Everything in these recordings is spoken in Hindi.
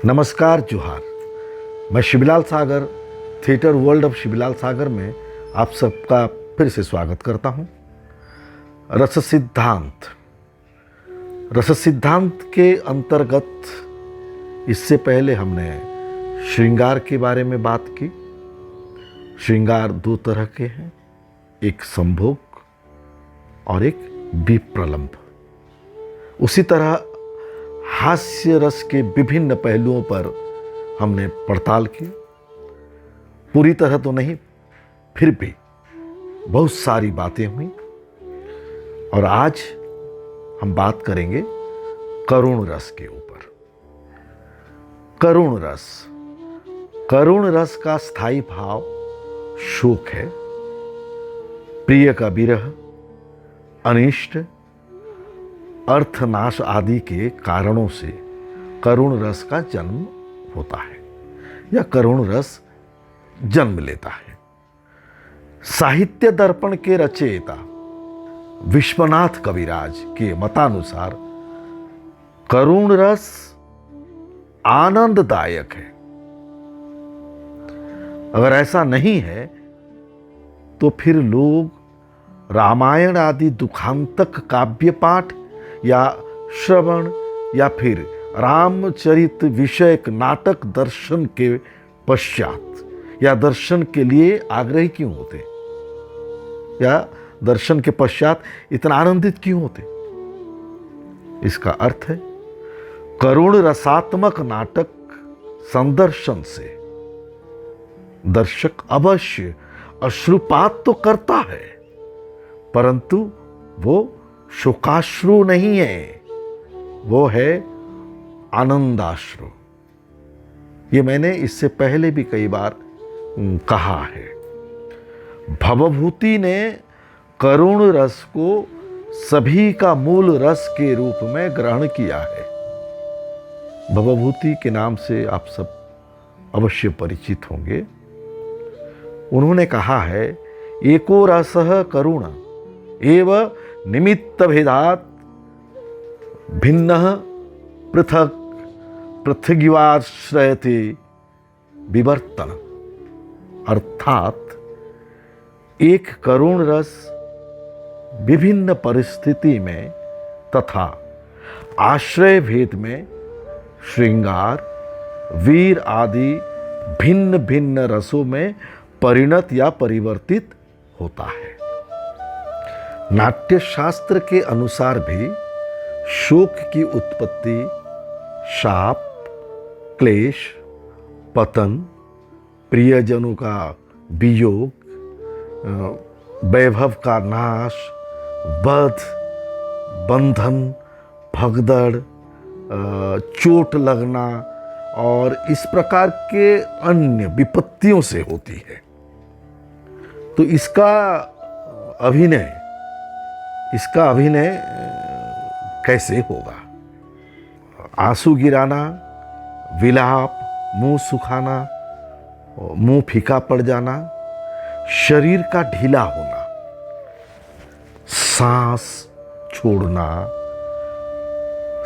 नमस्कार जोहार। मैं शिवलाल सागर थिएटर वर्ल्ड ऑफ शिवलाल सागर में आप सबका फिर से स्वागत करता हूं। रस सिद्धांत के अंतर्गत इससे पहले हमने श्रृंगार के बारे में बात की। श्रृंगार दो तरह के हैं, एक संभोग और एक विप्रलंब। उसी तरह हास्य रस के विभिन्न पहलुओं पर हमने पड़ताल की। पूरी तरह तो नहीं, फिर भी बहुत सारी बातें हुई। और आज हम बात करेंगे करुण रस के ऊपर। करुण रस का स्थायी भाव शोक है। प्रिय का विरह, अनिष्ट, अर्थनाश आदि के कारणों से करुण रस का जन्म होता है या करुण रस जन्म लेता है। साहित्य दर्पण के रचयिता विश्वनाथ कविराज के मतानुसार करुण रस आनंददायक है। अगर ऐसा नहीं है तो फिर लोग रामायण आदि दुखांतक काव्य पाठ या श्रवण या फिर रामचरित विषयक नाटक दर्शन के पश्चात या दर्शन के लिए आग्रही क्यों होते, या दर्शन के पश्चात इतना आनंदित क्यों होते? इसका अर्थ है करुण रसात्मक नाटक संदर्शन से दर्शक अवश्य अश्रुपात तो करता है, परंतु वो शोकाश्रु नहीं है, वो है आनंदाश्रु। ये मैंने इससे पहले भी कई बार कहा है। भवभूति ने करुण रस को सभी का मूल रस के रूप में ग्रहण किया है। भवभूति के नाम से आप सब अवश्य परिचित होंगे। उन्होंने कहा है, एको रसः करुण एव निमित्त भेदात भिन्न पृथक पृथ्वीवाश्रयते विवर्तन। अर्थात एक करुण रस विभिन्न परिस्थिति में तथा आश्रय भेद में श्रृंगार, वीर आदि भिन्न भिन्न रसों में परिणत या परिवर्तित होता है। नाट्य शास्त्र के अनुसार भी शोक की उत्पत्ति शाप, क्लेश, पतन, प्रियजनों का वियोग, वैभव का नाश, वध, बंधन, भगदड़, चोट लगना और इस प्रकार के अन्य विपत्तियों से होती है। तो इसका अभिनय कैसे होगा? आंसू गिराना, विलाप, मुंह सुखाना, मुंह फीका पड़ जाना, शरीर का ढीला होना, सांस छोड़ना,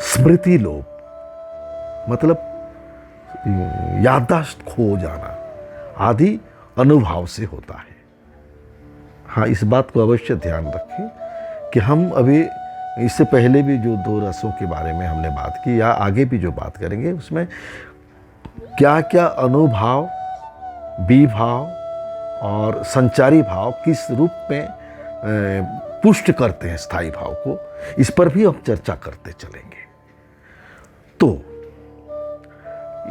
स्मृति लोप मतलब याददाश्त खो जाना आदि अनुभव से होता है। हाँ, इस बात को अवश्य ध्यान रखें कि हम अभी इससे पहले भी जो दो रसों के बारे में हमने बात की या आगे भी जो बात करेंगे उसमें क्या क्या अनुभाव, विभाव और संचारी भाव किस रूप में पुष्ट करते हैं स्थायी भाव को, इस पर भी हम चर्चा करते चलेंगे। तो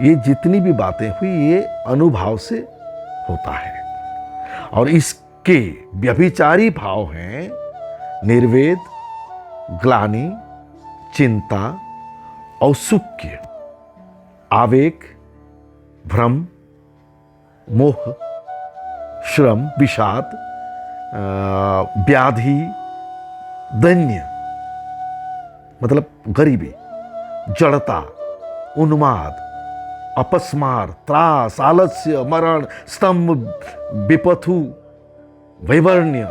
ये जितनी भी बातें हुई ये अनुभाव से होता है। और इसके व्यभिचारी भाव हैं निर्वेद, ग्लानि, चिंता, औत्सुक्य, आवेग, भ्रम, मोह, श्रम, विषाद, व्याधि, दैन्य मतलब गरीबी, जड़ता, उन्माद, अपस्मार, त्रास, आलस्य, मरण, स्तंभ, विपथु, वैवर्ण्य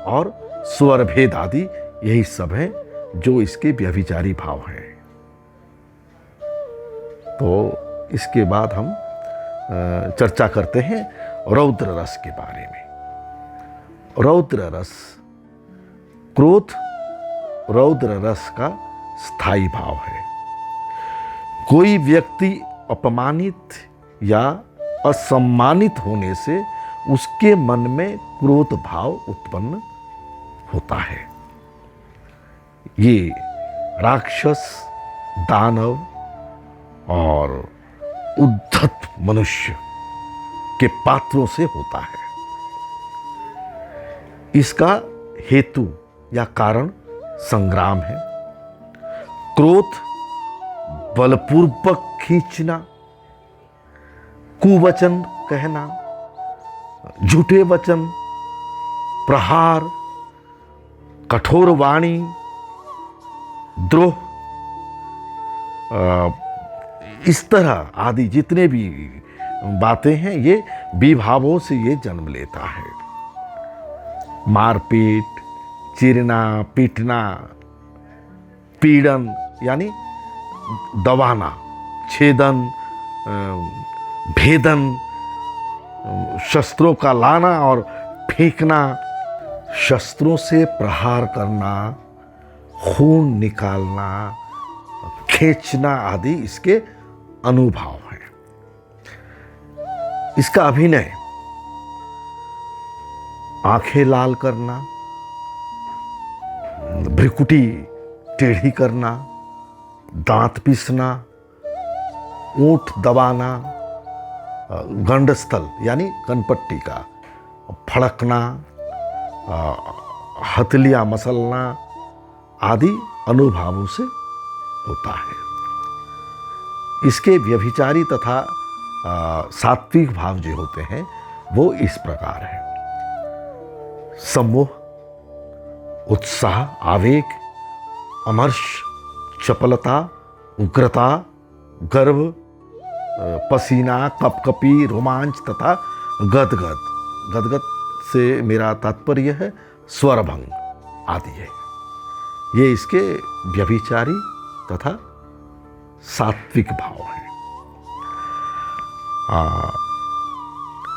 और स्वर भेद आदि, यही सब है जो इसके व्यभिचारी भाव हैं। तो इसके बाद हम चर्चा करते हैं रौद्र रस के बारे में। रौद्र रस, क्रोध रौद्र रस का स्थायी भाव है। कोई व्यक्ति अपमानित या असम्मानित होने से उसके मन में क्रोध भाव उत्पन्न होता है। ये राक्षस, दानव और उद्धत मनुष्य के पात्रों से होता है। इसका हेतु या कारण संग्राम है। क्रोध बलपूर्वक खींचना, कुवचन कहना, झूठे वचन, प्रहार, कठोर वाणी, द्रोह, इस तरह आदि जितने भी बातें हैं ये विभावों से ये जन्म लेता है। मारपीट, चीरना, पीटना, पीड़न यानी दबाना, छेदन, भेदन, शस्त्रों का लाना और फेंकना, शस्त्रों से प्रहार करना, खून निकालना, खींचना आदि इसके अनुभाव हैं। इसका अभिनय आंखें लाल करना, भ्रिकुटी टेढ़ी करना, दांत पीसना, ऊंट दबाना, गंडस्थल यानी कनपट्टी का फड़कना, हथलियां मसलना आदि अनुभावों से होता है। इसके व्यभिचारी तथा सात्विक भाव जो होते हैं वो इस प्रकार है। सम्मोह, उत्साह, आवेग, अमर्ष, चपलता, उग्रता, गर्व, पसीना, कपकपी, रोमांच तथा गदगद। गदगद से मेरा तात्पर्य है स्वरभंग आदि है। ये इसके व्यभिचारी तथा सात्विक भाव है।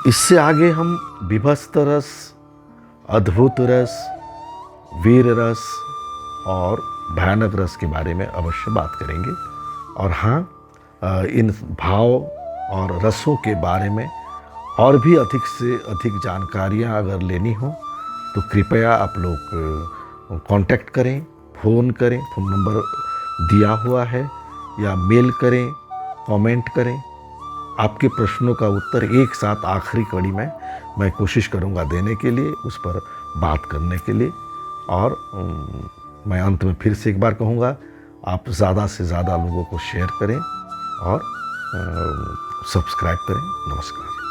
इससे आगे हम विभत्स रस, अद्भुत रस, वीर रस और भयानक रस के बारे में अवश्य बात करेंगे। और हाँ, इन भाव और रसों के बारे में और भी अधिक से अधिक जानकारियाँ अगर लेनी हो तो कृपया आप लोग कांटेक्ट करें, फ़ोन करें, फ़ोन नंबर दिया हुआ है, या मेल करें, कमेंट करें। आपके प्रश्नों का उत्तर एक साथ आखिरी कड़ी में मैं कोशिश करूंगा देने के लिए, उस पर बात करने के लिए। और मैं अंत में फिर से एक बार कहूँगा, आप ज़्यादा से ज़्यादा लोगों को शेयर करें और सब्सक्राइब करें। नमस्कार।